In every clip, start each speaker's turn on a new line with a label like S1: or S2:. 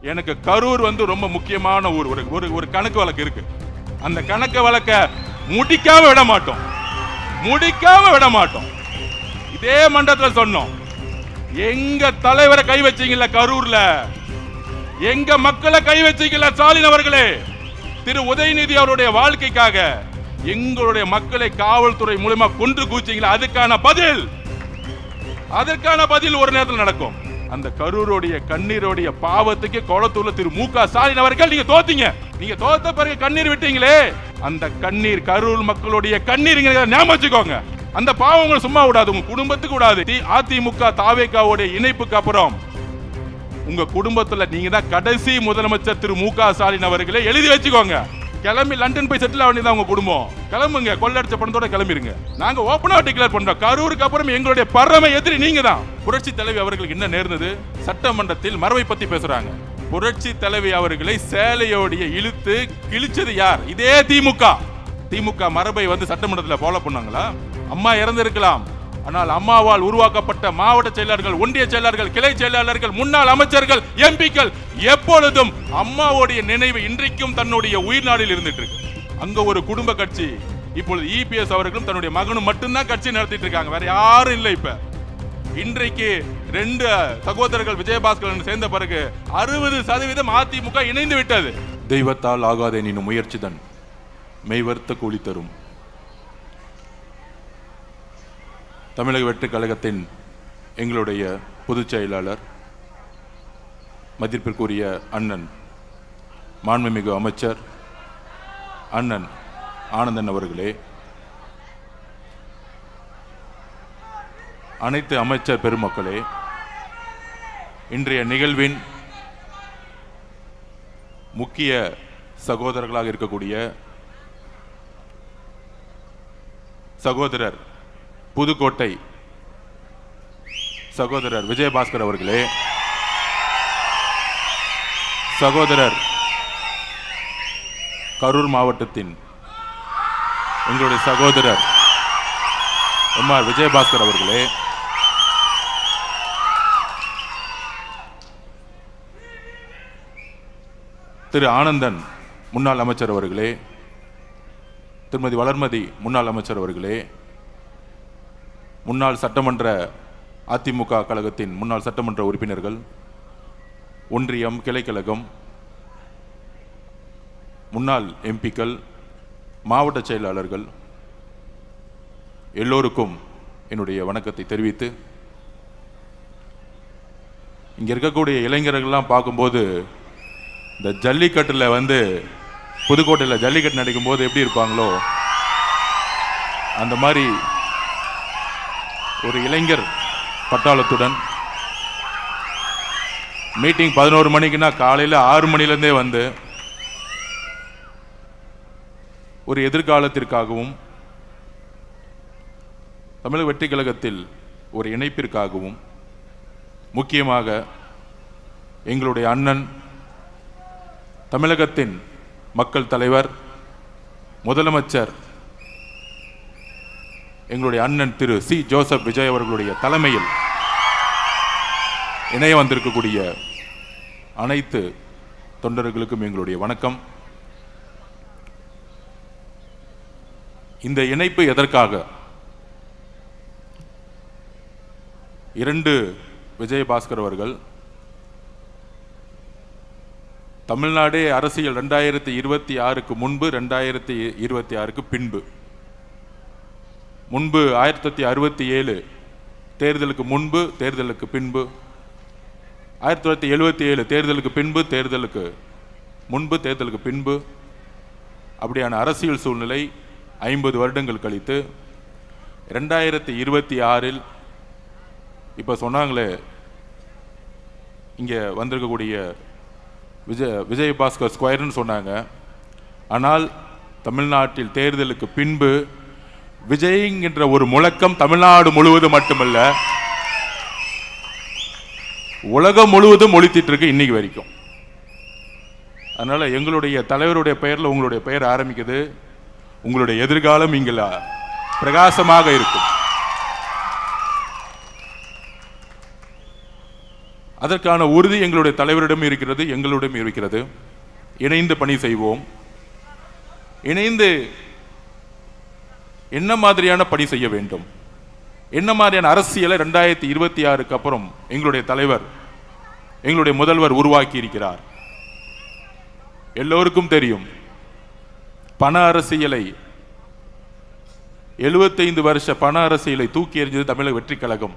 S1: எனக்கு கரூர் ரொம்ப முக்கியமான ஊர். ஒரு கணக்கு வழக்கு இருக்கு. அந்த கணக்கு வழக்க முடிக்காம விட மாட்டோம். இதே மண்டலத்தில் சொன்னோம். எங்க தலைவரை கை வச்சீங்கல்ல கரூர்ல, எங்க மக்களை கை வச்சீங்கல்ல ஸ்டாலின் அவர்களே, திரு உதயநிதி அவருடைய வாழ்க்கைக்காக எங்களுடைய மக்களை காவல்துறை மூலமா கொன்று கூச்சிங்களா, அதற்கான பதில் ஒரு நேரத்தில் நடக்கும். அந்த கரூருடைய கண்ணீருடைய பாவத்துக்கு கோலத்தூர்ல திரு மு க ஸ்டாலின் அவர்கள் நீங்க தோத்தீங்க. நீங்க தோத்த பிறகு கண்ணீர் விட்டீங்களே, அந்த கண்ணீர் கரூர் மக்களுடைய கண்ணீர் ஞாபகம் வச்சுக்கோங்க. அந்த பாவம் உங்களுக்கு சும்மா விடாது, உங்க குடும்பத்துக்கு விடாது. அதிமுக தாவேகாவுடைய இணைப்புக்கு அப்புறம் உங்க குடும்பத்துல நீங்க தான் கடைசி முதலமைச்சர் திரு மு க ஸ்டாலின் அவர்களே, எழுதி வச்சுக்கோங்க. கிளம்பி லண்டன் போய் செட்டில் ஆகிதான் உங்க குடும்பம். கிளம்புங்க, கொள்ளடிச்ச பணத்தோட கிளம்பிருங்க. நாங்க ஓபனா டிக்ளேர் பண்றோம், கரூருக்கு அப்புறம் எங்களுடைய பரம எதிரி நீங்க தான். புரட்சி தலைவி அவர்களுக்கு என்ன நேர்ந்தது? சட்டமன்றத்தில் மரபை பத்தி பேசுறாங்க. புரட்சி தலைவி அவர்களை சேலையோடைய இழுத்து கிழிச்சது யார்? இதே திமுக மரபை சட்டமன்றத்தில் ஃபாலோ பண்ணாங்களா? அம்மா இறந்திருக்கலாம், ஆனால் அம்மாவால் உருவாக்கப்பட்ட மாவட்ட செயலாளர்கள், ஒன்றிய செயலாளர்கள், கிளை செயலாளர்கள், முன்னாள் அமைச்சர்கள், எம்பிக்கள் எப்பொழுதும் அம்மாவுடைய நினைவு இன்றைக்கும் தன்னுடைய உயிர் நாடில் இருந்துட்டு இருக்கு. அங்க ஒரு குடும்ப கட்சி. இப்பொழுது இபிஎஸ் அவர்களும் தன்னுடைய மகனும் மட்டும்தான் கட்சி நடத்திட்டு இருக்காங்க, வேற யாரும் இல்லை. இப்ப இன்றைக்கு 2 சகோதரர்கள் விஜயபாஸ்கரன் சேர்ந்த பிறகு 60% அதிமுக இணைந்து விட்டது. தெய்வத்தால் ஆகாத எனினும் முயற்சிதான் மெய்வர்த்த கூலி தரும். தமிழக வெற்றிக் கழகத்தின் எங்களுடைய பொதுச் செயலாளர், மதிப்பிற்குரிய அண்ணன் மாண்புமிகு அமைச்சர் அண்ணன் ஆனந்தன் அவர்களே, அனைத்து அமைச்சர் பெருமக்களே, இன்றைய நிகழ்வின் முக்கிய சகோதரர்களாக இருக்கக்கூடிய சகோதரர் புதுக்கோட்டை சகோதரர் விஜயபாஸ்கர் அவர்களே, சகோதரர் கரூர் மாவட்டத்தின் எங்களுடைய சகோதரர் எம்ஆர் விஜயபாஸ்கர் அவர்களே, திரு ஆனந்தன் முன்னாள் அமைச்சர் அவர்களே, திருமதி வளர்மதி முன்னாள் அமைச்சர் அவர்களே, முன்னாள் சட்டமன்ற அதிமுக கழகத்தின் முன்னாள் சட்டமன்ற உறுப்பினர்கள், ஒன்றியம், கிளைக்கழகம், முன்னாள் எம்பிக்கள், மாவட்ட செயலாளர்கள் எல்லோருக்கும் என்னுடைய வணக்கத்தை தெரிவித்து, இங்கே இருக்கக்கூடிய இளைஞர்கள்லாம் பார்க்கும்போது இந்த ஜல்லிக்கட்டில் புதுக்கோட்டையில் ஜல்லிக்கட்டு நடக்கும் போது எப்படி இருப்பாங்களோ அந்த மாதிரி ஒரு இளைஞர் பட்டாளத்துடன் மீட்டிங் 11 மணிக்குன்னா காலையில் 6 மணிலேருந்தே ஒரு எதிர்காலத்திற்காகவும் தமிழக வெற்றிக் கழகத்தில் ஒரு இணைப்பிற்காகவும், முக்கியமாக எங்களுடைய அண்ணன் தமிழகத்தின் மக்கள் தலைவர் முதலமைச்சர் எங்களுடைய அண்ணன் திரு சி ஜோசப் விஜய் அவர்களுடைய தலைமையில் இணைய வந்திருக்கக்கூடிய அனைத்து தொண்டர்களுக்கும் எங்களுடைய வணக்கம். இந்த இணைப்பு எதற்காக? 2 விஜயபாஸ்கர் அவர்கள் தமிழ்நாடு அரசியல் 2026க்கு முன்பு, 2026க்கு பின்பு, 1967 தேர்தலுக்கு முன்பு, தேர்தலுக்கு பின்பு, 1977 தேர்தலுக்கு பின்பு, தேர்தலுக்கு முன்பு, தேர்தலுக்கு பின்பு, அப்படியான அரசியல் சூழ்நிலை 50 வருடங்கள் கழித்து 2026 இப்போ சொன்னாங்களே இங்கே வந்திருக்கக்கூடிய விஜயபாஸ்கர் ஸ்கொயர்னு சொன்னாங்க. ஆனால் தமிழ்நாட்டில் தேர்தலுக்கு பின்பு விஜய்ங்கிற ஒரு முழக்கம் தமிழ்நாடு முழுவதும் மட்டுமல்ல உலகம் முழுவதும் ஒலித்திட்டு இருக்கு இன்னைக்கு வரைக்கும். அதனால எங்களுடைய தலைவருடைய பெயரில் உங்களுடைய பெயர் ஆரம்பிக்குது. உங்களுடைய எதிர்காலம் இங்கே பிரகாசமாக இருக்கும். அதற்கான உறுதி எங்களுடைய தலைவரிடம் இருக்கிறது, எங்களிடம் இருக்கிறது. இணைந்து பணி செய்வோம். இணைந்து என்ன மாதிரியான பணி செய்ய வேண்டும், என்ன மாதிரியான அரசியலை 2026க்கு அப்புறம் எங்களுடைய தலைவர், எங்களுடைய முதல்வர் உருவாக்கி இருக்கிறார். எல்லோருக்கும் தெரியும், பண அரசியலை 75 வருஷ பண அரசியலை தூக்கி எறிஞ்சது தமிழக வெற்றி கழகம்.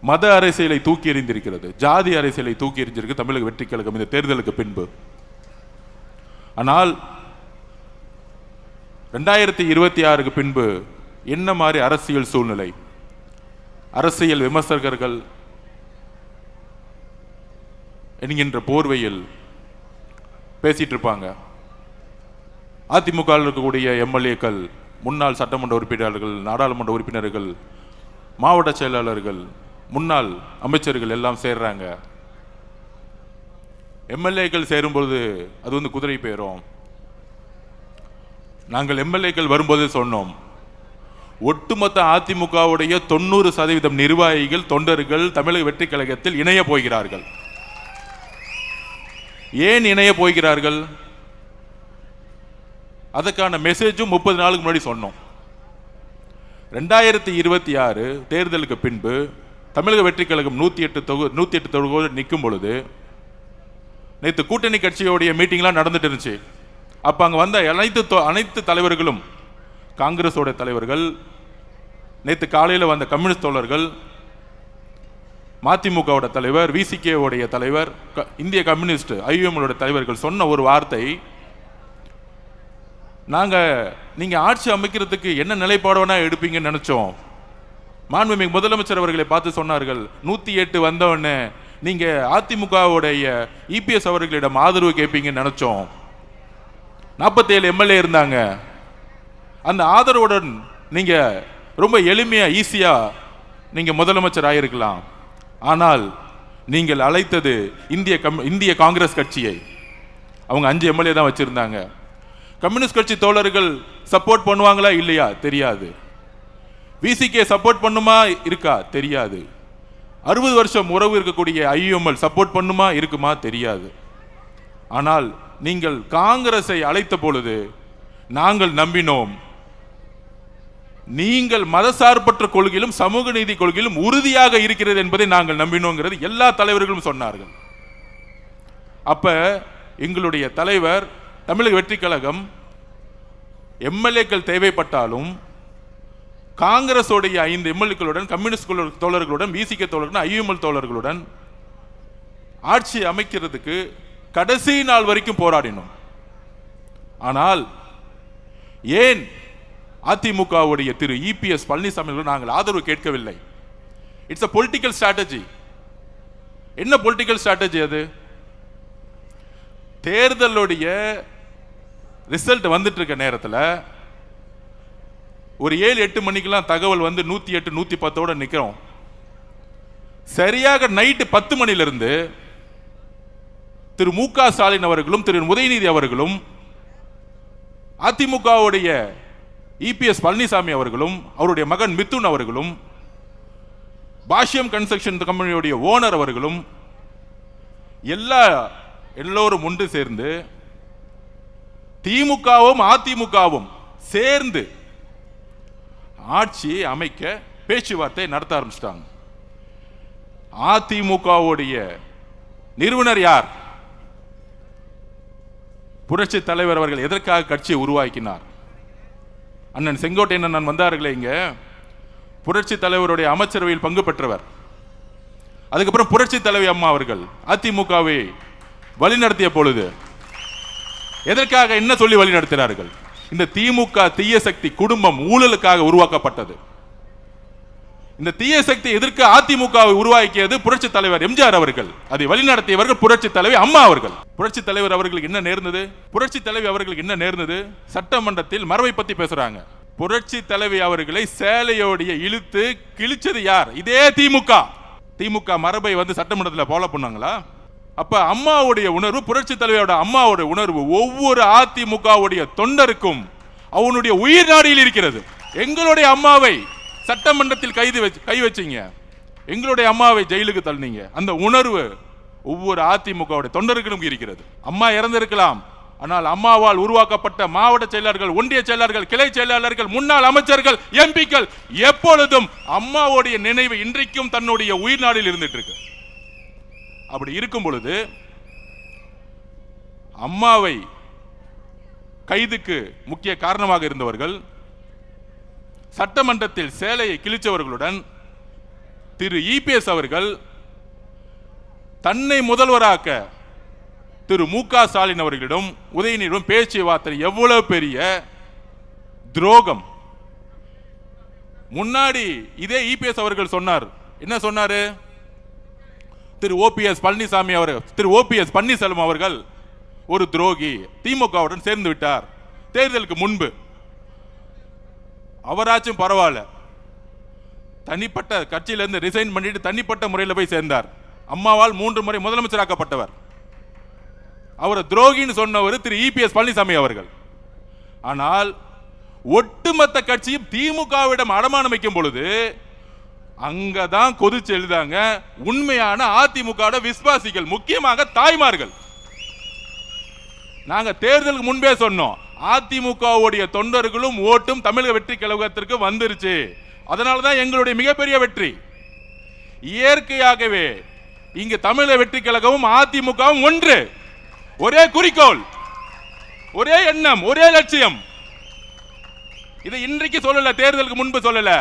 S1: மத அரசியலை தூக்கி எறிந்திருக்கிறது, ஜாதி அரசியலை தூக்கி எறிஞ்சிருக்கு தமிழக வெற்றி கழகம் இந்த தேர்தலுக்கு பின்பு. ஆனால் 2026க்கு பின்பு என்ன மாதிரி அரசியல் சூழ்நிலை, அரசியல் விமர்சகர்கள் என்கின்ற போர்வையில் பேசிட்டு இருப்பாங்க. அதிமுக இருக்கக்கூடிய எம்எல்ஏக்கள், முன்னாள் சட்டமன்ற உறுப்பினர்கள், நாடாளுமன்ற உறுப்பினர்கள், மாவட்ட செயலாளர்கள், முன்னாள் அமைச்சர்கள் எல்லாம் சேர்றாங்க. எம்எல்ஏக்கள் சேரும்பொழுது அது குதிரை பேரும். நாங்கள் எம்எல்ஏக்கள் வரும்போது சொன்னோம், ஒட்டுமொத்த அதிமுகவுடைய 90% நிர்வாகிகள், தொண்டர்கள் தமிழக வெற்றி கழகத்தில் இணைய போகிறார்கள். ஏன் இணைய போகிறார்கள்? அதற்கான மெசேஜும் 30 நாளுக்கு முன்னாடி சொன்னோம். 2026 தேர்தலுக்கு பின்பு தமிழக வெற்றி கழகம் 108 தொகுதியோடு நிற்கும் பொழுது, நேற்று கூட்டணி கட்சியோடைய மீட்டிங்லாம் நடந்துட்டு இருந்துச்சு. அப்ப அங்க வந்த அனைத்து தலைவர்களும், காங்கிரஸோட தலைவர்கள், நேற்று காலையில் வந்த கம்யூனிஸ்ட் தோழர்கள், மதிமுகவோட தலைவர், விசிகே உடைய தலைவர், இந்திய கம்யூனிஸ்ட் ஐயுஎம் தலைவர்கள் சொன்ன ஒரு வார்த்தை, நீங்க ஆட்சி அமைக்கிறதுக்கு என்ன நிலைப்பாடுனா எடுப்பீங்கன்னு நினைச்சோம். மாண்புமிகு முதலமைச்சர் அவர்களை பார்த்து சொன்னார்கள், 108 வந்தவொடனே நீங்க அதிமுகவுடைய இபிஎஸ் அவர்களிடம் ஆதரவு கேட்பீங்கன்னு நினைச்சோம். 47 எம்எல்ஏ இருந்தாங்க. அந்த ஆதரவுடன் நீங்க ரொம்ப எளிமையா, ஈஸியா நீங்க முதலமைச்சர் ஆயிருக்கலாம். ஆனால் நீங்கள் அழைத்தது இந்திய காங்கிரஸ் கட்சியை. அவங்க 5 எம்எல்ஏ தான் வச்சிருந்தாங்க. கம்யூனிஸ்ட் கட்சி தோழர்கள் சப்போர்ட் பண்ணுவாங்களா இல்லையா தெரியாது. விசிகே சப்போர்ட் பண்ணுமா இருக்கா தெரியாது. 60 வருஷம் உறவு இருக்கக்கூடிய ஐயுஎம்எல் சப்போர்ட் பண்ணுமா இருக்குமா தெரியாது. ஆனால் நீங்கள் காங்கிரஸை அழைத்த பொழுது நாங்கள் நம்பினோம், நீங்கள் மதசார்பற்ற கொள்கையிலும் சமூக நீதி கொள்கையிலும் உறுதியாக இருக்கிறது என்பதை நாங்கள் நம்பினோங்கிறது எல்லா தலைவர்களும் சொன்னார்கள். அப்ப எங்களுடைய தலைவர், தமிழக வெற்றி கழகம் எம்எல்ஏக்கள் தேவைப்பட்டாலும் காங்கிரஸோடைய 5 எம்எல்ஏக்களுடன், கம்யூனிஸ்ட் தோழர்களுடன், விசிகே தோழர்களுடன், ஐயுஎம்எல் தோழர்களுடன் ஆட்சி அமைக்கிறதுக்கு கடைசி நாள் வரைக்கும் போராடினோம். ஆனால் ஏன் அதிமுகவுடைய திரு இபிஎஸ் பழனிசாமி நாங்கள் ஆதரவு கேட்கவில்லை? It's a political strategy. என்ன பொலிட்டிக்கல் ஸ்ட்ராட்டஜி அது? தேர்தலுடைய ரிசல்ட் வந்துட்டு இருக்க நேரத்தில் ஒரு 7-8 மணிக்கெல்லாம் தகவல் 108 110 நிற்கிறோம். சரியாக நைட்டு 10 மணிலிருந்து திரு மு.க. ஸ்டாலின் அவர்களும் திரு உதயநிதி அவர்களும் அதிமுகவுடைய இபிஎஸ் பழனிசாமி அவர்களும் அவருடைய மகன் மிதுன் அவர்களும் பாஷ்யம் கன்ஸ்ட்ரக்ஷன் கம்பெனியுடைய ஓனர் அவர்களும் எல்லோரும் ஒன்று சேர்ந்து திமுகவும் அதிமுகவும் சேர்ந்து ஆட்சியை அமைக்க பேச்சுவார்த்தை நடத்த ஆரம்பிச்சிட்டாங்க. அதிமுகவுடைய நிறுவனர் யார்? புரட்சி தலைவர் அவர்கள் எதற்காக கட்சியை உருவாக்கினார்? அண்ணன் செங்கோட்டையன் அண்ணன் வந்தார்களே இங்க, புரட்சி தலைவருடைய அமைச்சரவையில் பங்கு பெற்றவர். அதுக்கப்புறம் புரட்சி தலைவி அம்மா அவர்கள் அதிமுகவை வழிநடத்திய பொழுது எதற்காக என்ன சொல்லி வழிநடத்தினார்கள்? இந்த திமுக தீய சக்தி குடும்பம் ஊழலுக்காக உருவாக்கப்பட்டது. இந்த தீய சக்தி எதற்கு அதிமுகவை உருவாக்கியது புரட்சி தலைவர் எம்ஜிஆர் அவர்கள். அதை வழிநடத்தியவர்கள் புரட்சி தலைவி அம்மா அவர்கள். புரட்சி தலைவர் அவர்களுக்கு என்ன நேர்ந்தது? புரட்சி தலைவி அவர்களுக்கு என்ன நேர்ந்தது? சட்டமன்றத்தில் மரபை பத்தி பேசுறாங்க. புரட்சி தலைவி அவர்களை சேலையோடைய இழுத்து கிழிச்சது யார்? இதே திமுக. திமுக மரபை சட்டமன்றத்தில் ஃபாலோ பண்ணாங்களா? அப்ப அம்மாவுடைய உணர்வு, புரட்சி தலைவியோட அம்மாவுடைய உணர்வு ஒவ்வொரு அதிமுகவுடைய தொண்டருக்கும் அவனுடைய உயிர் நாடியில் இருக்கிறது. எங்களுடைய அம்மாவை சட்டமன்றத்தில் கை வச்சீங்க. எங்களுடைய அம்மாவை ஜெயிலுக்கு தள்ளினீங்க. அந்த உணர்வு ஒவ்வொரு அதிமுகவுடைய தொண்டர்களும் இருக்கிறது. அம்மா இறந்திருக்கலாம், ஆனால் அம்மாவால் உருவாக்கப்பட்ட மாவட்ட செயலாளர்கள், ஒன்றிய செயலாளர்கள், கிளை செயலாளர்கள், முன்னாள் அமைச்சர்கள், எம்பிக்கள் எப்பொழுதும் அம்மாவுடைய நினைவு இன்றைக்கும் தன்னுடைய உயிர் நாடில் இருந்துட்டு இருக்கு. அப்படி இருக்கும் பொழுது அம்மாவை கைதுக்கு முக்கிய காரணமாக இருந்தவர்கள், சட்டமன்றத்தில் சேலையை கிழிச்சவர்களுடன் திரு இபிஎஸ் அவர்கள் தன்னை முதல்வராக்க திரு மு.க. ஸ்டாலின் அவர்களிடம் உதயநிதியிடம் பேச்சுவார்த்தை எவ்வளவு பெரிய துரோகம். முன்னாடி இதே இபிஎஸ் அவர்கள் சொன்னார். என்ன சொன்னாரு? திரு ஓபிஎஸ் பன்னீர்செல்வம் அவர்கள் ஒரு துரோகி, திமுகவுடன் சேர்ந்து விட்டார். தேர்தலுக்கு முன்பு அவராச்சும் பரவாயில்ல, தனிப்பட்ட கட்சியிலிருந்து ரிசைன் பண்ணிட்டு தனிப்பட்ட முறையில் போய் சேர்ந்தார். அம்மாவால் 3 முறை முதலமைச்சராக்கப்பட்டவர். அவரை துரோகின்னு சொன்னவர் திரு இபிஎஸ் பழனிசாமி அவர்கள். ஆனால் ஒட்டுமொத்த கட்சியும் திமுகவிடம் அடமானம் வைக்கும் பொழுது அங்கதான் கொதிச்சு எழுதாங்க உண்மையான அதிமுக விசுவாசிகள், முக்கியமாக தாய்மார்கள். நாங்க தேர்தலுக்கு முன்பே சொன்னோம், அதிமுகவுடைய தொண்டர்களும் ஓட்டும் தமிழக வெற்றி கழகத்திற்கு வந்துருச்சு. அதனாலதான் எங்களுடைய மிகப்பெரிய வெற்றி. இயற்கையாகவே இங்கு தமிழக வெற்றி கழகமும் அதிமுகவும் ஒன்று, ஒரே குறிக்கோள், ஒரே எண்ணம், ஒரே லட்சியம். இதை இன்றைக்கு சொல்லல, தேர்தலுக்கு முன்பு சொல்லல.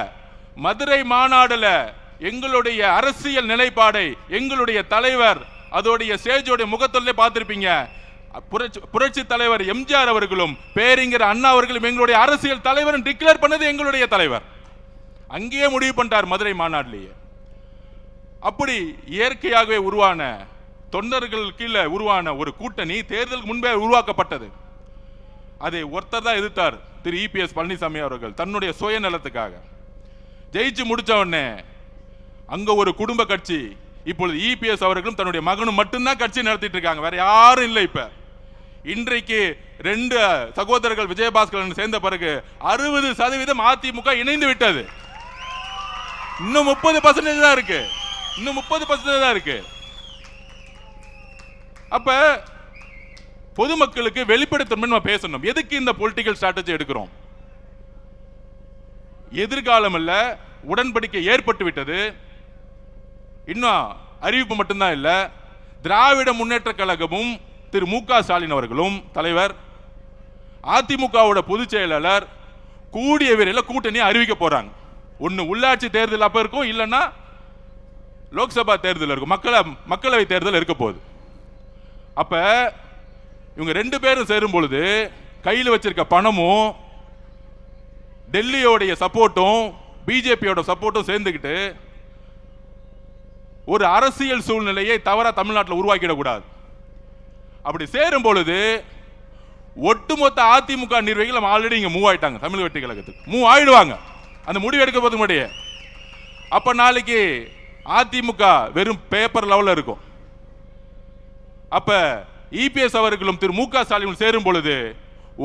S1: மதுரை மாநாடுல எங்களுடைய அரசியல் நிலைப்பாடை எங்களுடைய தலைவர் அதோடைய சேஜோடைய முகத்தொல்லை பார்த்திருப்பீங்க. புரட்சி தலைவர் எம்ஜிஆர் அவர்களும் பேரிங்கர் அண்ணா அவர்களும் எங்களுடைய அரசியல் தலைவர் டிக்ளேர் பண்ணது எங்களுடைய தலைவர். அங்கேயே முடிவு பண்ணிட்டார் மதுரை மாநாட்டிலேயே. அப்படி இயற்கையாகவே உருவான தொண்டர்கள் கீழே உருவான ஒரு கூட்டணி தேர்தலுக்கு முன்பே உருவாக்கப்பட்டது. அதை ஒருத்தர் தான் எதிர்த்தார், திரு இபிஎஸ் பழனிசாமி அவர்கள், தன்னுடைய சுயநலத்துக்காக. ஜெயிச்சு முடிச்ச உடனே அங்க ஒரு குடும்ப கட்சி, இப்பொழுது இபிஎஸ் அவர்களும் தன்னுடைய மகனும் மட்டும்தான் கட்சி நடத்திட்டு இருக்காங்க, வேற யாரும் இல்லை. இப்ப இன்றைக்கு 2 சகோதரர்கள் விஜயபாஸ்கர் சேர்ந்த பிறகு 60% அதிமுக இணைந்து விட்டது. இன்னும் 30% தான் இருக்கு, இன்னும் 30% தான் இருக்கு. அப்ப பொதுமக்களுக்கு வெளிப்படுத்தணும் நம்ம பேசணும். எதுக்கு இந்த பொலிட்டிக்கல் ஸ்ட்ராட்டஜி எடுக்கிறோம்? எதிர்காலம் இல்ல, உடன்படிக்கை ஏற்பட்டு விட்டது. இன்னும் அறிவிப்பு மட்டும்தான் இல்ல. திராவிட முன்னேற்ற கழகமும் திரு மு.க. ஸ்டாலின் அவர்களும் தலைவர், அதிமுகவோட பொதுச் செயலாளர் கூடிய விரைவில் கூட்டணி அறிவிக்க போறாங்க. ஒன்னு உள்ளாட்சி தேர்தல் அப்ப இருக்கும், இல்லைன்னா லோக்சபா தேர்தல் இருக்கும், மக்களவை தேர்தல் இருக்க போகுது. அப்ப இவங்க 2 பேரும் சேரும் பொழுது கையில் வச்சிருக்க பணமும் டெல்லியோடைய சப்போர்ட்டும் பிஜேபியோட சப்போர்ட்டும் சேர்ந்துக்கிட்டு ஒரு அரசியல் சூழ்நிலையை தவறா தமிழ்நாட்டில் உருவாக்கிடக்கூடாது. அப்படி சேரும் பொழுது ஒட்டுமொத்த அதிமுக நிர்வாகிகள் ஆல்ரெடி இங்க மூவ் ஆயிட்டாங்க, தமிழக வெற்றி கழகத்துக்கு மூவ் ஆயிடுவாங்க அந்த முடிவு எடுக்க போது முன்னாடியே. அப்ப நாளைக்கு அதிமுக வெறும் பேப்பர் லெவல்ல இருக்கும். அப்ப இபிஎஸ் அவர்களும் திரு மு.க. ஸ்டாலின் சேரும் பொழுது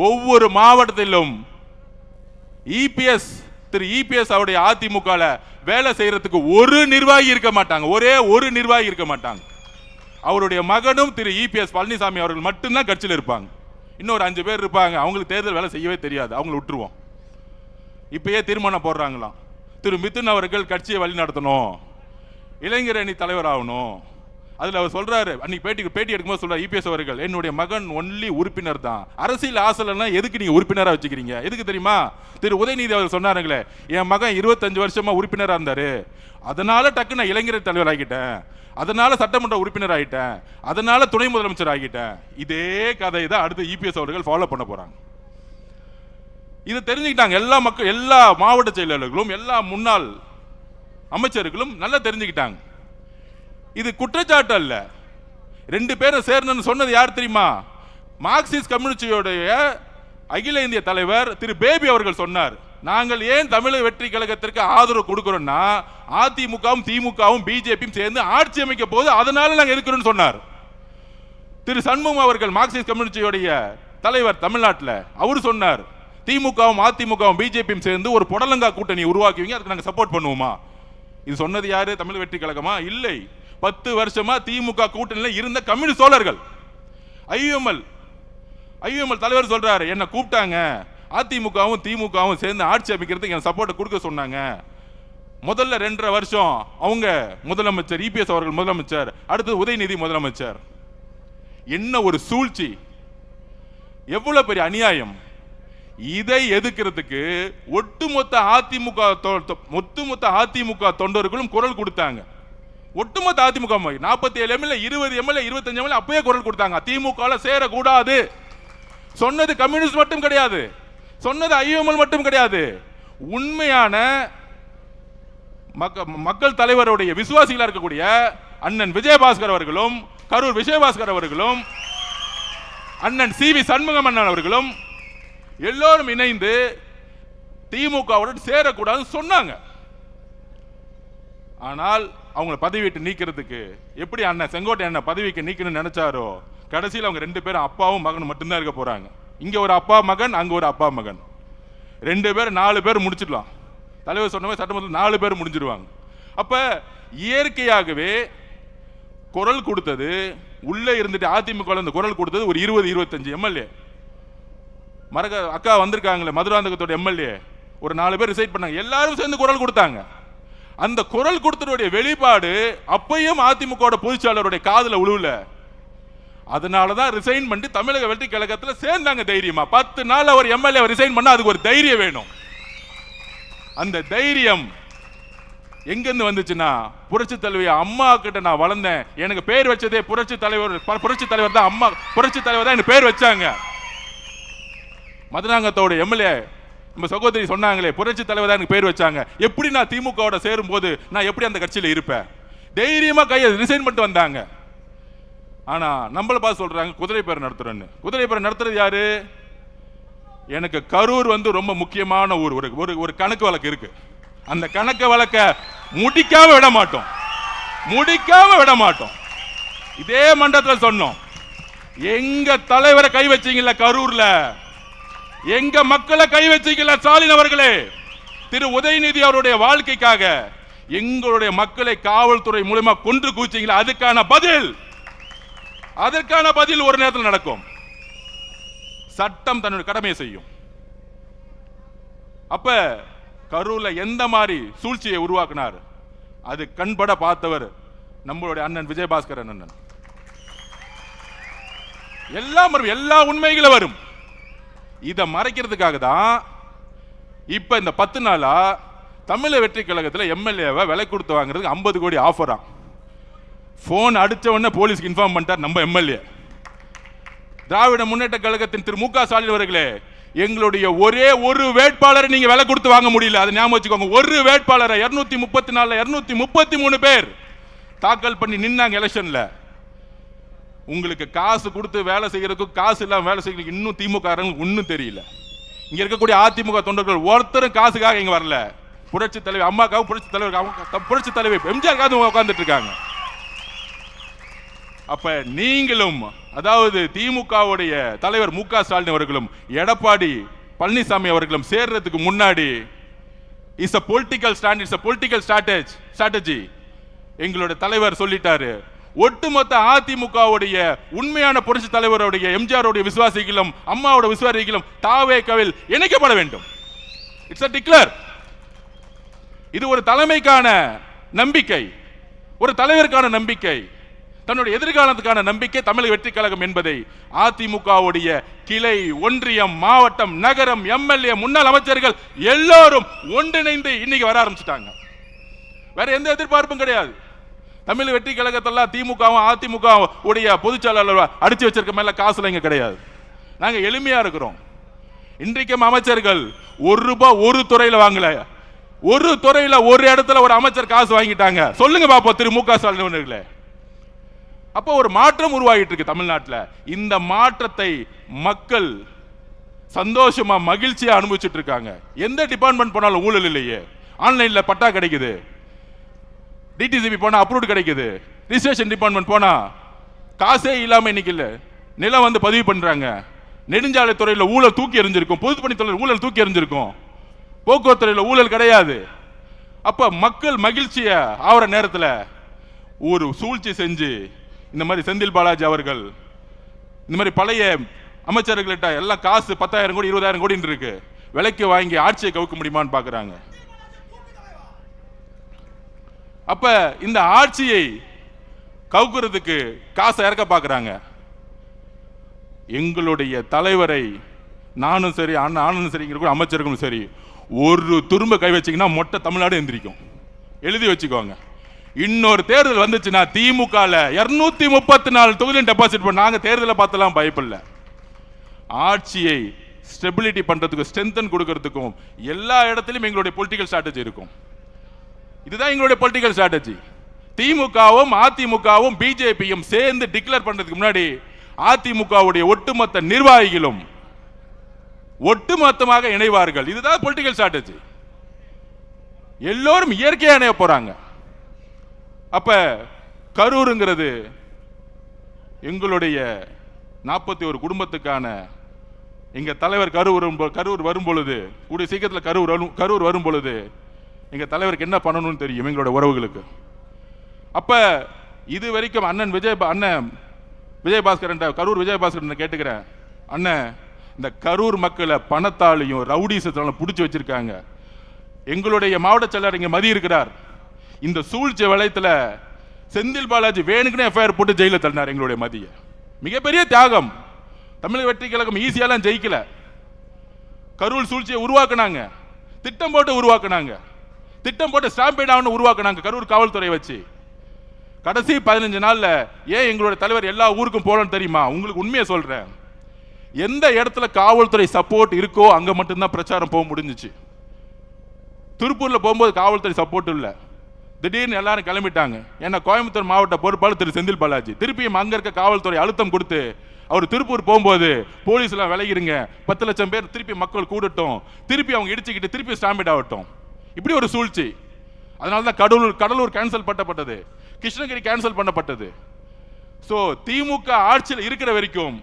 S1: ஒவ்வொரு மாவட்டத்திலும் திரு இபிஎஸ் அவருடைய அதிமுக வேலை செய்யறதுக்கு ஒரு நிர்வாகி இருக்க மாட்டாங்க, ஒரே ஒரு நிர்வாகி இருக்க மாட்டாங்க. அவருடைய மகனும் திரு இபிஎஸ் பழனிசாமி அவர்கள் மட்டும்தான் கட்சியில் இருப்பாங்க. இன்னொரு 5 பேர் இருப்பாங்க, அவங்களுக்கு தேர்தல் வேலை செய்யவே தெரியாது, அவங்களை விட்டுருவோம். இப்பயே தீர்மானம் போடுறாங்களாம், திரு மிதுன் அவர்கள் கட்சியை வழி நடத்தணும், இளைஞர் அணி தலைவர் ஆகணும். அதுல அவர் சொல்றாரு, அன்னைக்கு பேட்டி எடுக்கும்போது சொல்றாரு இபிஎஸ் அவர்கள், என்னுடைய மகன் ஒன்லி உறுப்பினர் தான், அரசியல் ஆசைனா எதுக்கு நீங்க உறுப்பினரா வச்சுக்கிறீங்க? எதுக்கு தெரியுமா? திரு உதயநிதி அவர் சொன்னாருங்களே, என் மகன் 25 வருஷமா உறுப்பினரா இருந்தாரு, அதனால டக்கு நான் இளைஞர் தலைவர் ஆகிட்டேன், அதனால சட்டமன்ற உறுப்பினர் ஆகிட்டேன், அதனால துணை முதலமைச்சர் ஆகிட்டேன். இதே கதை தான் அடுத்து இபிஎஸ் அவர்கள் ஃபாலோ பண்ண போறாங்க. இதை தெரிஞ்சுக்கிட்டாங்க எல்லா மாவட்ட செயலாளர்களும், எல்லா முன்னாள் அமைச்சர்களும் நல்லா தெரிஞ்சுக்கிட்டாங்க. இது குற்றச்சாட்டு அல்ல. 2 பேரும் சேர்ந்து சொன்னது யார் தெரியுமா? மார்க்சிஸ்ட் கம்யூனிஸ்டுடைய அகில இந்திய தலைவர் திரு பேபி அவர்கள் சொன்னார், நாங்கள் ஏன் தமிழக வெற்றி கழகத்திற்கு ஆதரவு கொடுக்கிறோம்னா அதிமுகவும் திமுகவும் பிஜேபியும் சேர்ந்து ஆட்சி அமைக்க போது, அதனால நாங்கள் இருக்கிறோம் சொன்னார். திரு சண்முகம் அவர்கள் மார்க்சிஸ்ட் கம்யூனிஸ்டுடைய தலைவர் தமிழ்நாட்டில் அவர் சொன்னார், திமுகவும் அதிமுகவும் பிஜேபியும் சேர்ந்து ஒரு புடலங்கா கூட்டணி உருவாக்குவீங்க, அதுக்கு நாங்கள் சப்போர்ட் பண்ணுவோமா? இது சொன்னது யாரு? தமிழ் வெற்றி கழகமா? இல்லை, 10 வருஷமா திமுக கூட்டணியில் இருந்த கம்யூனிஸ்ட் தோழர்கள். ஐயுஎம்எல் தலைவர் சொல்றாரு, என்ன கூப்பிட்டாங்க, அதிமுகவும் திமுகவும் சேர்ந்து ஆட்சி அமைக்கிறதுக்கு என் சப்போர்ட் கொடுக்க சொன்னாங்க. முதல்ல 2.5 வருஷம் அவங்க முதலமைச்சர் இபிஎஸ் அவர்கள் முதலமைச்சர், அடுத்து உதயநிதி முதலமைச்சர். என்ன ஒரு சூழ்ச்சி, எவ்வளவு பெரிய அநியாயம். இதை எதிர்க்கிறதுக்கு ஒட்டுமொத்த அதிமுக தொண்டர்களும் குரல் கொடுத்தாங்க. ஒட்டுமொத்த அதிமுக 47 எம்எல்ஏ 20 எம்எல்ஏ 25 எம்எல்ஏ அப்பயே குரல் கொடுத்தாங்க. திமுக சேரக்கூடாது சொன்னது கம்யூனிஸ்ட் மட்டும் கிடையாது, சொன்னது ஐஎம்எல் மட்டும் கிடையாது. உண்மையான மக்கள் தலைவருடைய விசுவாசிகளா இருக்கக்கூடிய அண்ணன் விஜயபாஸ்கர் அவர்களும், கரூர் விஜயபாஸ்கர் அவர்களும், அண்ணன் சிவி சண்முகம் அண்ணன் அவர்களும் எல்லோரும் இணைந்து திமுகவுடன் சேரக்கூடாதுன்னு சொன்னாங்க. ஆனால் அவங்க பதவி விட்டு நீக்கிறதுக்கு எப்படி அண்ணன் செங்கோட்டை அண்ணன் பதவிக்கு நீக்கணும்னு நினைச்சாரோ, கடைசியில் அவங்க 2 பேரும் அப்பாவும் மகனும் மட்டும்தான் இருக்க போறாங்க. இங்க ஒரு அப்பா மகன், அங்க ஒரு அப்பா மகன், 2 பேர் 4 பேர் முடிச்சிடலாம். தலைவர் சொன்ன மாதிரி சட்டமன்றத்தில் 4 பேர் முடிஞ்சிருவாங்க. அப்ப இயற்கையாகவே குரல் கொடுத்தது உள்ளே இருந்துட்டு அதிமுக குரல் கொடுத்தது ஒரு 20-25 எம்எல்ஏ. அக்கா வந்திருக்காங்களே மதுராந்தகத்தோட எம்எல்ஏ ஒரு 4 பேர் ரிசைட் பண்ணாங்க, எல்லாரும் சேர்ந்து குரல் கொடுத்தாங்க. அந்த குரல் கொடுத்ததுடைய வெளிப்பாடு அப்பையும் அதிமுக பொதுச்சாளருடைய காதுல உழுவல. அதனாலதான் ரிசைன் பண்ணி தமிழக வெற்றி கழகத்தில் சேர்ந்தாங்க தைரியமா. 10 நாள் அவர் எம்எல்ஏ ரிசைன் பண்ண அதுக்கு ஒரு தைரியம் வேணும். அந்த தைரியம் எங்கிருந்து வந்துச்சுன்னா, புரட்சி தலைவி அம்மா கிட்ட நான் வளர்ந்தேன், எனக்கு பேர் வச்சதே புரட்சி தலைவர் தான். அம்மா புரட்சி தலைவர் தான் எனக்கு பேர் வச்சாங்க. மதுராங்கத்தோட எம்எல்ஏ நம்ம சகோதரி சொன்னாங்களே, புரட்சி தலைவர் தான் எனக்கு பேர் வச்சாங்க. எப்படி நான் திமுகவோட சேரும் போது நான் எப்படி அந்த கட்சியில் இருப்பேன்? தைரியமா கையை ரிசைன் பண்ணிட்டு வந்தாங்க. ஆனா நம்மள பார்த்து சொல்றாங்க குதிரை பேர் நடத்துறேன்னு. குதிரை பேர் நடத்துறது யாரு? எனக்கு கரூர் ரொம்ப முக்கியமான ஊர். ஒரு கணக்கு வழக்கு இருக்கு. அந்த கணக்கு வழக்க முடிக்காம விட மாட்டோம். இதே மண்டலத்தில் சொன்னோம், எங்க தலைவரை கை வச்சீங்கல்ல கரூர்ல, எங்க மக்களை கை வச்சீங்கல்ல ஸ்டாலின் அவர்களே, திரு உதயநிதி அவருடைய வாழ்க்கைக்காக எங்களுடைய மக்களை காவல்துறை மூலமா கொன்று குவிச்சீங்களா, அதற்கான பதில் ஒரு நேரத்தில் நடக்கும். சட்டம் தன்னுடைய கடமையை செய்யும். அப்ப கரூர்ல எந்த மாதிரி சூழ்ச்சியை உருவாக்கினார், அது கண்பட பார்த்தவர் நம்மளுடைய அண்ணன் விஜயபாஸ்கர் அண்ணன். எல்லா உண்மைகளும் வரும். இதை மறைக்கிறதுக்காக தான் இப்ப இந்த 10 நாளா தமிழக வெற்றி கழகத்தில் எம்எல்ஏவை விலை கொடுத்து வாங்குறதுக்கு 50 கோடி ஆஃபரா. போன் அடிச்ச உடனே போலீஸ்க்கு இன்ஃபார்ம் பண்ணிட்டார் நம்ம எம்எல்ஏ. திராவிட முன்னேற்ற கழகத்தின் திரு மு.க. ஸ்டாலின் அவர்களே, எங்களுடைய ஒரே ஒரு வேட்பாளரை நீங்க விலை கொடுத்து வாங்க முடியல. அதை ஞாபகம் வச்சுக்கோங்க. ஒரு வேட்பாளரை 234 233 பேர் தாக்கல் பண்ணி நின்னாங்க எலெக்ஷன்ல. உங்களுக்கு காசு கொடுத்து வேலை செய்யறதுக்கு, காசு இல்லாம வேலை செய்யறதுக்கு இன்னும் திமுக ஒன்னும் தெரியல. இங்க இருக்கக்கூடிய அதிமுக தொண்டர்கள் ஒருத்தரும் காசுக்காக இங்க வரல. புரட்சி தலைவர் அம்மாக்காக, புரட்சி தலைவர் எம்ஜிஆருக்காக உட்கார்ந்துட்டு இருக்காங்க. அப்ப நீங்களும், அதாவது திமுகவுடைய தலைவர் மு.க. ஸ்டாலின் அவர்களும் எடப்பாடி பழனிசாமி அவர்களும் சேர்றதுக்கு முன்னாடி is a political stand, it's a political strategy. எங்களுடைய தலைவர் சொல்லிட்டாரு, ஒட்டுமொத்த அதிமுகவுடைய உண்மையான புரட்சி தலைவருடைய எம்ஜிஆருடைய விசுவாசிகளும் அம்மாவோட விசுவாசிகளும் தாவேகவில் இணைக்கப்பட வேண்டும். It's a declare. இது ஒரு தலைமைக்கான நம்பிக்கை, ஒரு தலைவருக்கான நம்பிக்கை, தன்னுடைய எதிர்காலத்துக்கான நம்பிக்கை தமிழக வெற்றி கழகம் என்பதை அதிமுகவுடைய கிளை, ஒன்றியம், மாவட்டம், நகரம், எம்எல்ஏ, முன்னாள் அமைச்சர்கள் எல்லோரும் ஒன்றிணைந்து இன்னைக்கு வர ஆரம்பிச்சுட்டாங்க. வேற எந்த எதிர்பார்ப்பும் கிடையாது. தமிழக வெற்றி கழகத்தெல்லாம் திமுகவும் அதிமுக உடைய பொதுச்செயலாளர் அடிச்சு வச்சிருக்க மேல காசுல இங்க கிடையாது. நாங்க எளிமையா இருக்கிறோம். இன்றைக்கும் அமைச்சர்கள் ₹1 ஒரு துறையில வாங்கல, ஒரு துறையில ஒரு இடத்துல ஒரு அமைச்சர் காசு வாங்கிட்டாங்க. சொல்லுங்க பாப்போம் திரு மு.க. ஸ்டாலின் அவர்களே. அப்போ ஒரு மாற்றம் உருவாகிட்டு இருக்கு தமிழ்நாட்டில். இந்த மாற்றத்தை மக்கள் சந்தோஷமா மகிழ்ச்சியா அனுபவிச்சுட்டு இருக்காங்க. எந்த டிபார்ட்மெண்ட் போனாலும் ஊழல் இல்லையே. ஆன்லைன்ல பட்டா கிடைக்குது, டிடிசிபி போனா அப்ரூவ் கிடைக்குது, ரிஜிஸ்ட்ரேஷன் டிபார்ட்மெண்ட் போனா காசே இல்லாம இன்னைக்கு இல்ல நிலம் பதிவு பண்றாங்க. நெடுஞ்சாலை துறையில் ஊழல் தூக்கி எறிஞ்சிருக்கும், பொதுப்பணித்துறையில் ஊழல் தூக்கி எறிஞ்சிருக்கும், போக்குவரத்து துறையில் ஊழல் கிடையாது. அப்ப மக்கள் மகிழ்ச்சிய ஆகிற நேரத்தில் ஒரு சூழ்ச்சி செஞ்சு இந்த மாதிரி செந்தில் பாலாஜி அவர்கள் இந்த மாதிரி பழைய அமைச்சர்கள்ட்ட எல்லாம் காசு 10,000 கோடி 20,000 கோடி இருக்கு, விலைக்கு வாங்கி ஆட்சியை கவுக்க முடியுமான்னு பாக்குறாங்க. அப்ப இந்த ஆட்சியை கவுக்குறதுக்கு காசை இறக்க பாக்குறாங்க. எங்களுடைய தலைவரை நானும் சரி அண்ணனும் சரி அமைச்சர்களும் சரி ஒரு துரும்ப கை வச்சீங்கன்னா மொட்டை தமிழ்நாடு எந்திரிக்கும். எழுதி வச்சுக்கோங்க. இன்னொரு தேர்தல் வந்துச்சுன்னா திமுக 234 தொகுதியும் டெபாசிட் பண்ண நாங்க தேர்தலை பார்த்தலாம் பயப்படல. ஆட்சியை ஸ்டெபிலிட்டி பண்றதுக்கும் ஸ்ட்ரென்தன் கொடுக்கறதுக்கும் எல்லா இடத்திலும் எங்களுடைய பொலிட்டிக்கல் ஸ்ட்ராட்டஜி இருக்கும். இதுதான் எங்களுடைய பொலிட்டிக்கல் ஸ்ட்ராட்டஜி. திமுகவும் அதிமுகவும் பிஜேபியும் சேர்ந்து டிக்ளேர் பண்றதுக்கு முன்னாடி அதிமுகவுடைய ஒட்டுமொத்த நிர்வாகிகளும் ஒட்டுமொத்தமாக இணைவார்கள். இதுதான் பொலிட்டிக்கல் ஸ்ட்ராட்டஜி. எல்லோரும் இயற்கையா இணைய போறாங்க. அப்ப கரூருங்கிறது எங்களுடைய 41 குடும்பத்துக்கான எங்க தலைவர் கரூர் வரும் பொழுது, கூடிய சீக்கிரத்தில் கரூர் வரும் பொழுது எங்க தலைவருக்கு என்ன பண்ணணும்னு தெரியும் எங்களோட உறவுகளுக்கு. அப்ப இது வரைக்கும் அண்ணன் விஜயபாஸ்கரன் கரூர் விஜயபாஸ்கரன் கேட்டுக்கிறேன், அண்ணன் இந்த கரூர் மக்களை பணத்தாலையும் ரவுடிசத்தாலும் பிடிச்சி வச்சிருக்காங்க. எங்களுடைய மாவட்ட செயலர் இங்க மதி இருக்கிறார். இந்த சூழ்ச்சி வளையத்துல செந்தில் பாலாஜி வேணுக்குன்னு எஃப்ஐஆர் போட்டு ஜெயில தள்ளினார் எங்களுடைய மதிய. மிகப்பெரிய தியாகம். தமிழக வெற்றி கழகம் ஈஸியாலாம் ஜெயிக்கல. கரூர் சூழ்ச்சியை உருவாக்குனாங்க, திட்டம் போட்டு உருவாக்குனாங்க, திட்டம் போட்டு ஸ்டாம்பேட் ஆகணும் உருவாக்குனாங்க கரூர் காவல்துறை வச்சு. கடைசி 15 நாள்ல ஏன் எங்களுடைய தலைவர் எல்லா ஊருக்கும் போலன்னு தெரியுமா? உங்களுக்கு உண்மையை சொல்றேன். எந்த இடத்துல காவல்துறை சப்போர்ட் இருக்கோ அங்க மட்டும்தான் பிரச்சாரம் போக முடிஞ்சிச்சு. திருப்பூர்ல போகும்போது காவல்துறை சப்போர்ட் இல்லை. திடீர்னு எல்லாரும் கிளம்பிட்டாங்க. ஏன்னா கோயம்புத்தூர் மாவட்ட பொறுப்பாளர் திரு செந்தில் பாலாஜி திருப்பியும் அங்க இருக்க காவல்துறை அழுத்தம் கொடுத்து அவர் திருப்பூர் போகும்போது போலீஸ் எல்லாம் விலகிருங்க, 10 லட்சம் பேர் திருப்பி மக்கள் கூடட்டும், திருப்பி அவங்க இடிச்சுக்கிட்டு திருப்பி ஸ்டாம்பிட் ஆகட்டும். இப்படி ஒரு சூழ்ச்சி. அதனாலதான் கடலூர் கேன்சல் பண்ணப்பட்டது, கிருஷ்ணகிரி கேன்சல் பண்ணப்பட்டது. சோ திமுக ஆட்சியில் இருக்கிற வரைக்கும்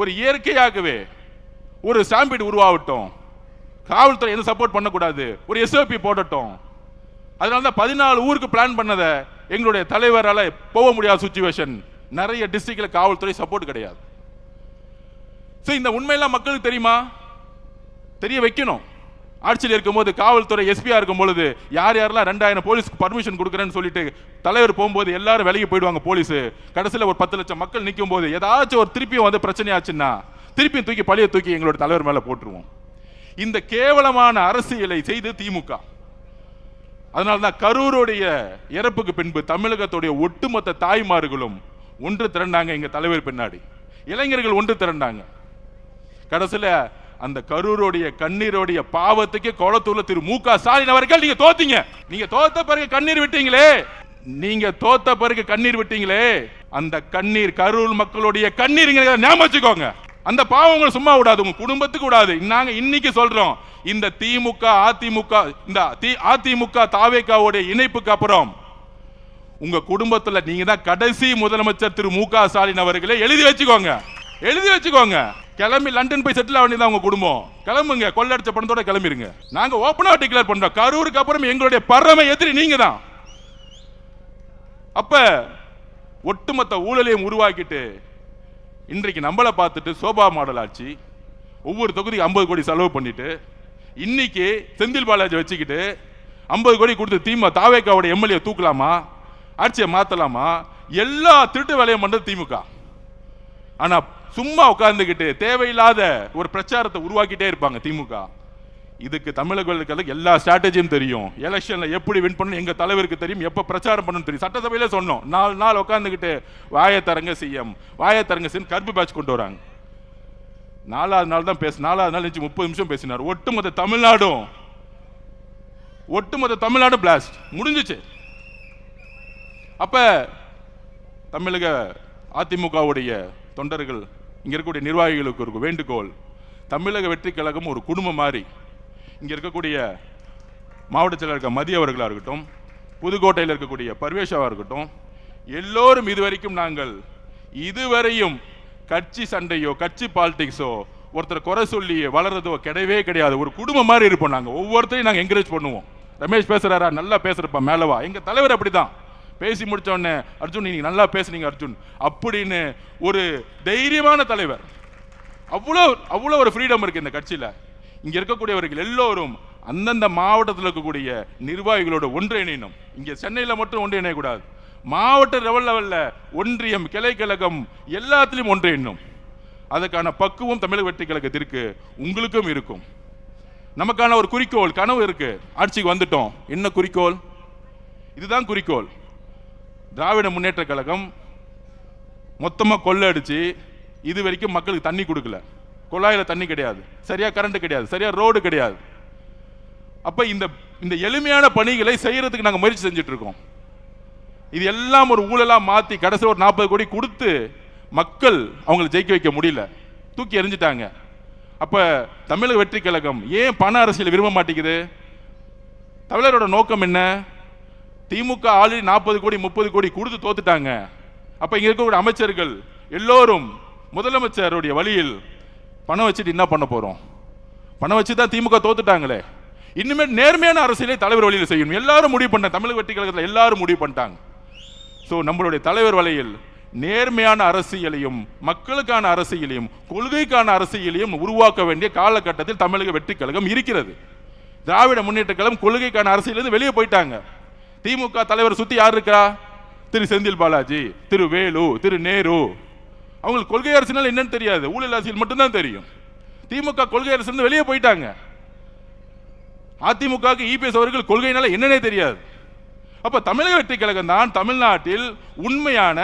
S1: ஒரு இயற்கையாகவே ஒரு ஸ்டாம்பிட் உருவாகட்டும், காவல்துறை எந்த சப்போர்ட் பண்ணக்கூடாது, ஒரு எஸ்ஓபி போடட்டும். அதனாலதான் 14 ஊருக்கு பிளான் பண்ணதை எங்களுடைய தலைவரால போக முடியாத சிச்சுவேஷன். நிறைய டிஸ்ட்ரிக்ட்ல காவல்துறை சப்போர்ட் கிடையாது. இந்த உண்மையெல்லாம் மக்களுக்கு தெரியுமா? தெரிய வைக்கணும். ஆட்சியில் இருக்கும்போது காவல்துறை எஸ்பியா இருக்கும் பொழுது யார் யாரெல்லாம் 2000 போலீஸ்க்கு பர்மிஷன் கொடுக்குறேன்னு சொல்லிட்டு தலைவர் போகும்போது எல்லாரும் விலகி போயிடுவாங்க. போலீஸ் கடைசியில் ஒரு 10 லட்சம் மக்கள் நிற்கும் போது ஏதாச்சும் ஒரு திருப்பியும் வந்து பிரச்சனை ஆச்சுன்னா திருப்பியும் பழிய தூக்கி எங்களோட தலைவர் மேல போட்டுருவோம். இந்த கேவலமான அரசியலை செய்து திமுக. அதனால்தான் கரூருடைய இறப்புக்கு பின்பு தமிழகத்துடைய ஒட்டுமொத்த தாய்மார்களும் ஒன்று திரண்டாங்க எங்க தலைவர் பின்னாடி. இளைஞர்கள் ஒன்று திரண்டாங்க. கடைசியில அந்த கரூருடைய கண்ணீருடைய பாவத்துக்கு கொளத்தூர்ல திரு மு.க. ஸ்டாலின் அவர்கள் நீங்க தோத்தீங்க. நீங்க தோத்த பிறகு கண்ணீர் விட்டீங்களே, அந்த கண்ணீர் கரூர் மக்களுடைய கண்ணீர் ஞாபகம் வச்சுக்கோங்க. அந்த பாவம் உங்களை சும்மா விடாது, உங்க குடும்பத்துக்கு விடாது. நாங்க இன்னைக்கு சொல்றோம், இந்த திமுக அதிமுக தாவேகாவுடைய இணைப்புக்கு அப்புறம் உங்க குடும்பத்துல நீங்க தான் கடைசி முதலமைச்சர் திரு மு.க. ஸ்டாலின் அவர்களே. எழுதி வச்சுக்கோங்க. கிளம்பி லண்டன் போய் செட்டில் ஆக உங்க குடும்பம். கிளம்புங்க, கொள்ளடிச்ச பணத்தோட கிளம்பிருங்க. நாங்க ஓபனா டிக்ளேர் பண்றோம், கரூருக்கு அப்புறம் எங்களுடைய பரம எதிரி நீங்க தான். அப்ப ஒட்டுமொத்த ஊழலையும் உருவாக்கிட்டு இன்றைக்கு நம்மளை பார்த்துட்டு சோபா மாடல் ஆட்சி, ஒவ்வொரு தொகுதிக்கு 50 கோடி செலவு பண்ணிட்டு இன்னைக்கு செந்தில் பாலாஜி வச்சுக்கிட்டு 50 கோடி கொடுத்து தாவேகாவுடைய எம்எல்ஏ தூக்கலாமா, ஆட்சியை மாத்தலாமா, எல்லா திருட்டு வேலையும் பண்றது திமுக. ஆனா சும்மா உட்கார்ந்துகிட்டு தேவையில்லாத ஒரு பிரச்சாரத்தை உருவாக்கிட்டே இருப்பாங்க திமுக. இதுக்கு தமிழர்களுக்கு எல்லா ஸ்ட்ராட்டஜியும் தெரியும். எலெக்ஷன்ல எப்படி வின் பண்ணணும் எங்க தலைவருக்கு தெரியும், எப்ப பிரச்சாரம் பண்ணணும் தெரியும். சட்டசபையில சொன்னோம், 4 நாள் உட்கார்ந்துகிட்டு வாயத்தரங்க சிஎம் கர்பு பேட்ச் கொண்டு வராங்க. 4வது நாள் தான் 4வது நாள் 30 நிமிஷம் பேசினார். ஒட்டுமொத்த தமிழ்நாடும் பிளாஸ்ட் முடிஞ்சிச்சு. அப்ப தமிழக அதிமுகவுடைய தொண்டர்கள், இங்க இருக்கக்கூடிய நிர்வாகிகளுக்கு ஒரு வேண்டுகோள், தமிழக வெற்றி கழகம் ஒரு குடும்பம் மாதிரி. இங்க இருக்கக்கூடிய மாவட்ட செயலர் மதிய அவர்களா இருக்கட்டும், புதுக்கோட்டையில் இருக்கக்கூடிய பர்வேஷாவா இருக்கட்டும், எல்லோரும் இதுவரையும் கட்சி சண்டையோ கட்சி பாலிடிக்ஸோ ஒருத்தர் குறை சொல்லி வளர்றதோ கிடையவே கிடையாது. ஒரு குடும்பம் மாதிரி இருப்போம். நாங்க ஒவ்வொருத்தரையும் நாங்க என்கரேஜ் பண்ணுவோம். ரமேஷ் பேசுறாரா, நல்லா பேசுறப்பா மேலவா. எங்க தலைவர் அப்படிதான் பேசி முடிச்ச உடனே, அர்ஜுன் நீங்க நல்லா பேசுனீங்க அர்ஜுன் அப்படின்னு ஒரு தைரியமான தலைவர். அவ்வளோ ஒரு ஃப்ரீடம் இருக்கு இந்த கட்சியில. இங்க இருக்கக்கூடியவர்கள் எல்லோரும் அந்தந்த மாவட்டத்தில் இருக்கக்கூடிய நிர்வாகிகளோட ஒன்றிணையணும். இங்க சென்னையில மட்டும் ஒன்றிணையக்கூடாது, மாவட்ட லெவல்ல ஒன்றியம், கிளை கழகம் எல்லாத்திலும் ஒன்றிணையணும். அதுக்கான பக்குவம் தமிழக வெற்றி கழகத்திற்கு உங்களுக்கும் இருக்கும். நமக்கான ஒரு குறிக்கோள், கனவு இருக்கு. ஆட்சிக்கு வந்துட்டோம், என்ன குறிக்கோள்? இதுதான் குறிக்கோள். திராவிட முன்னேற்ற கழகம் மொத்தமா கொள்ளை அடிச்சு இது வரைக்கும் மக்களுக்கு தண்ணி கொடுக்கல. குழாயில தண்ணி கிடையாது, சரியா கரண்ட் கிடையாது, சரியா ரோடு கிடையாது. அப்ப இந்த எளிமையான பணிகளை செய்யறதுக்கு நாங்க முயற்சி செஞ்சுட்டு இருக்கோம். இது எல்லாம் ஒரு ஊழலா மாத்தி கடைசி ஒரு 40 கோடி கொடுத்து மக்கள் அவங்களை ஜெயிக்க வைக்க முடியல, தூக்கி எறிஞ்சிட்டாங்க. அப்ப தமிழக வெற்றி கழகம் ஏன் பண அரசியல் விரும்ப மாட்டேங்குது? தமிழரோட நோக்கம் என்ன? திமுக ஆல்ரெடி 40 கோடி 30 கோடி கொடுத்து தோத்துட்டாங்க. அப்ப இங்க இருக்கக்கூடிய அமைச்சர்கள் எல்லோரும் முதலமைச்சருடைய வழியில் பணம் வச்சுட்டு என்ன பண்ண போறோம்? பணம் வச்சு தான் திமுக தோத்துட்டாங்களே. இனிமேல் நேர்மையான அரசியலை தலைவர் வழியில் செய்யணும். எல்லாரும் முடிவு பண்ண, தமிழக வெற்றி கழகத்தில் எல்லாரும் முடிவு பண்ணிட்டாங்க. ஸோ நம்மளுடைய தலைவர் வழியில் நேர்மையான அரசியலையும் மக்களுக்கான அரசியலையும் கொள்கைக்கான அரசியலையும் உருவாக்க வேண்டிய காலகட்டத்தில் தமிழக வெற்றி கழகம் இருக்கிறது. திராவிட முன்னேற்ற கழகம் கொள்கைக்கான அரசியலிருந்து வெளியே போயிட்டாங்க. திமுக தலைவர் சுத்தி யார் இருக்கா? திரு செந்தில் பாலாஜி, திரு வேலு, திரு நேரு. அவங்களுக்கு கொள்கை அரசியல் என்னன்னு தெரியாது, ஊழல் அரசியல் மட்டும்தான் தெரியும். திமுக கொள்கை அரசியல் வெளியே போயிட்டாங்க. அதிமுக இபிஎஸ் அவர்கள் கொள்கையினால என்னன்னே தெரியாது. அப்ப தமிழக வெற்றி கழகம் தான் தமிழ்நாட்டில் உண்மையான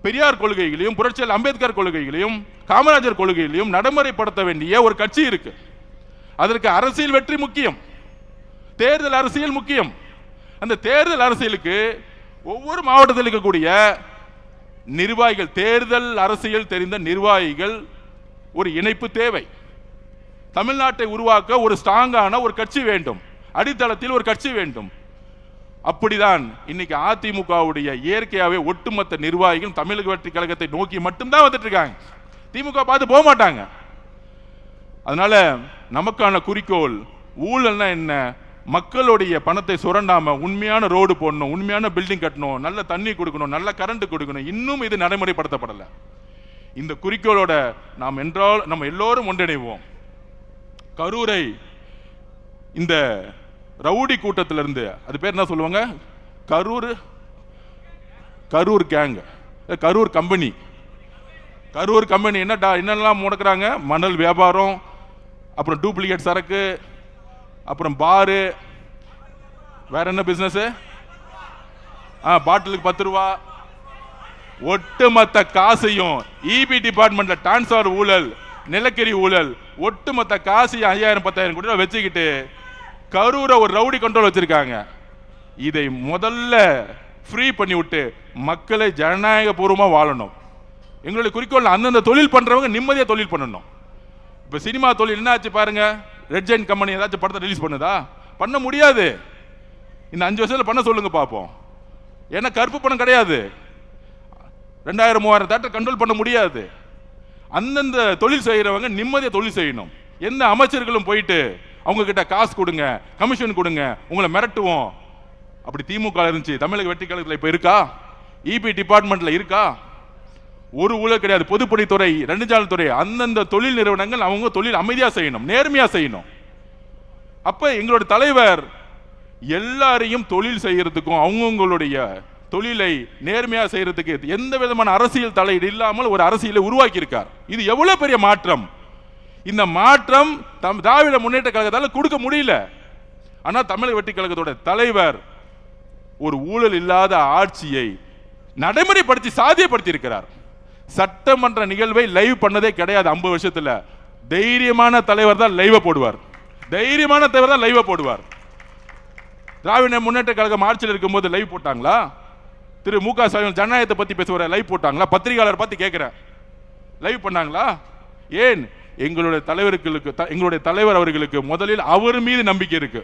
S1: பெரியார் கொள்கைகளையும் புரட்சியாளர் அம்பேத்கர் கொள்கைகளையும் காமராஜர் கொள்கைகளையும் நடைமுறைப்படுத்த வேண்டிய ஒரு கட்சி இருக்கு. அதற்கு அரசியல் வெற்றி முக்கியம், தேர்தல் அரசியல் முக்கியம். அந்த தேர்தல் அரசியலுக்கு ஒவ்வொரு மாவட்டத்தில் இருக்கக்கூடிய நிர்வாகிகள், தேர்தல் அரசியல் தெரிந்த நிர்வாகிகள் ஒரு இணைப்பு தேவை. தமிழ்நாட்டை உருவாக்க ஒரு ஸ்ட்ராங்கான ஒரு கட்சி வேண்டும், அடித்தளத்தில் ஒரு கட்சி வேண்டும். அப்படிதான் இன்னைக்கு அதிமுகவுடைய இயற்கையாவே ஒட்டுமொத்த நிர்வாகிகள் தமிழக வெற்றி கழகத்தை நோக்கி மட்டும்தான் வந்துட்டு இருக்காங்க, திமுக பார்த்து போக மாட்டாங்க. அதனால நமக்கான குறிக்கோள் ஊழல்னா என்ன? மக்களுடைய பணத்தை சுரண்டாம உண்மையான ரோடு போடணும், உண்மையான பில்டிங் கட்டணும், நல்ல தண்ணி கொடுக்கணும், நல்ல கரண்ட் கொடுக்கணும். இன்னும் இது நடைமுறைப்படுத்தப்படல. இந்த குறிக்கோளோட நம்ம எல்லோரும் ஒன்றிணைவோம். கரூரை இந்த ரவுடி கூட்டத்திலிருந்து, அது பேர் என்ன சொல்லுவாங்க, Karur gang, Karur company. Karur company என்னெல்லாம் முடக்கிறாங்க? மணல் வியாபாரம், அப்புறம் டூப்ளிகேட் சரக்கு, அப்புறம் பாரு, வேற என்ன பிசினஸ்? பாட்டிலுக்கு 10 ரூபா. ஒட்டுமொத்த காசையும் இபி டிபார்ட்மெண்ட்ல டிரான்ஸ்ஃபர் ஊழல், நிலக்கரி ஊழல், ஒட்டுமொத்த காசு 5000-10,000 கோடி வச்சுக்கிட்டு கரூரை ஒரு ரவுடி கண்ட்ரோல் வச்சிருக்காங்க. இதை முதல்ல ஃப்ரீ பண்ணி விட்டு மக்களை ஜனநாயக பூர்வமா வாழணும். எங்களுடைய குறிக்கோள் அந்தந்த தொழில் பண்றவங்க நிம்மதியா தொழில் பண்ணணும். இப்ப சினிமா தொழில் என்ன ஆச்சு பாருங்க. ரெட் ஜெயின் கம்பெனி ஏதாச்சும் படத்தை ரிலீஸ் பண்ணுதா? பண்ண முடியாது. இந்த 5 வருஷத்துல பண்ண சொல்லுங்க பாப்போம். ஏன்னா கருப்பு பணம் கிடையாது. 2000-3000 தேட்டர் கண்ட்ரோல் பண்ண முடியாது. அந்தந்த தொழில் செய்யறவங்க நிம்மதியா தொழில் செய்யணும். எந்த அமைச்சர்களும் போயிட்டு அவங்க கிட்ட காசு கொடுங்க, கமிஷன் கொடுங்க, உங்களை மிரட்டுவோம். அப்படி திமுக இருந்துச்சு, தமிழக வெற்றி கழகத்தில் இப்ப இருக்கா? இபி டிபார்ட்மெண்ட்ல இருக்கா? ஒரு ஊழல் கிடையாது. பொதுப்பணித்துறை, நெடுஞ்சாலைத்துறை, அந்தந்த தொழில் நிறுவனங்கள் அவங்க தொழில் அமைதியா செய்யணும், நேர்மையா செய்யணும். அப்ப எங்களோட தலைவர் எல்லாரையும் தொழில் செய்யறதுக்கும் அவங்களுடைய தொழிலை நேர்மையா செய்யறதுக்கு எந்த விதமான அரசியல் தலையீடு இல்லாமல் ஒரு அரசியலை உருவாக்கி இருக்கார். இது எவ்வளவு பெரிய மாற்றம்! இந்த மாற்றம் திராவிட முன்னேற்ற கழகத்தால் கொடுக்க முடியல. ஆனா தமிழக வெற்றி கழகத்தோட தலைவர் ஒரு ஊழல் இல்லாத ஆட்சியை நடைமுறைப்படுத்தி சாத்தியப்படுத்தி இருக்கிறார். சட்டமன்ற நிகழ்வை லைவ் பண்ணதே கிடையாது 50 வருஷத்துல. தைரியமான தலைவர் தான் லைவ் போடுவார். தைரியமான தலைவர் தான் லைவ் போடுவார். திராவிட முன்னேற்ற கழகம் ஆட்சியில் இருக்கும்போது லைவ் போட்டாங்களா? திரு மு க ஸ்டாலின் ஜனநாயகத்தை பத்தி பேசுவார், லைவ் போட்டாங்களா? பத்திரிகையாளர் பார்த்து கேட்கிறேன், லைவ் பண்ணாங்களா? ஏன்? எங்களுடைய தலைவர் அவர்களுக்கு முதலில் அவர் மீது நம்பிக்கை இருக்கு.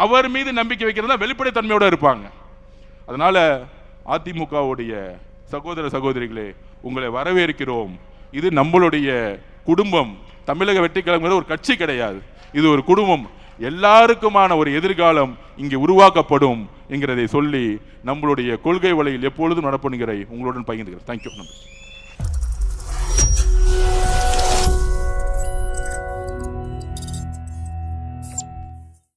S1: அவர் மீது நம்பிக்கை வைக்கிறதா வெளிப்படைத்தன்மையோட இருப்பாங்க. அதனால அதிமுகவுடைய சகோதர சகோதரிகளே, உங்களை வரவேற்கிறோம். இது நம்மளுடைய குடும்பம். தமிழக வெற்றி கழகம் ஒரு கட்சி கிடையாது, இது ஒரு குடும்பம். எல்லாருக்குமான ஒரு எதிர்காலம் இங்கே உருவாக்கப்படும் என்கிறதை சொல்லி நம்மளுடைய கொள்கை வழியில் எப்பொழுதும் நடப்பணுங்கிற உங்களுடன் பகிர்ந்துகிறேன். தேங்க்யூ. நன்றி.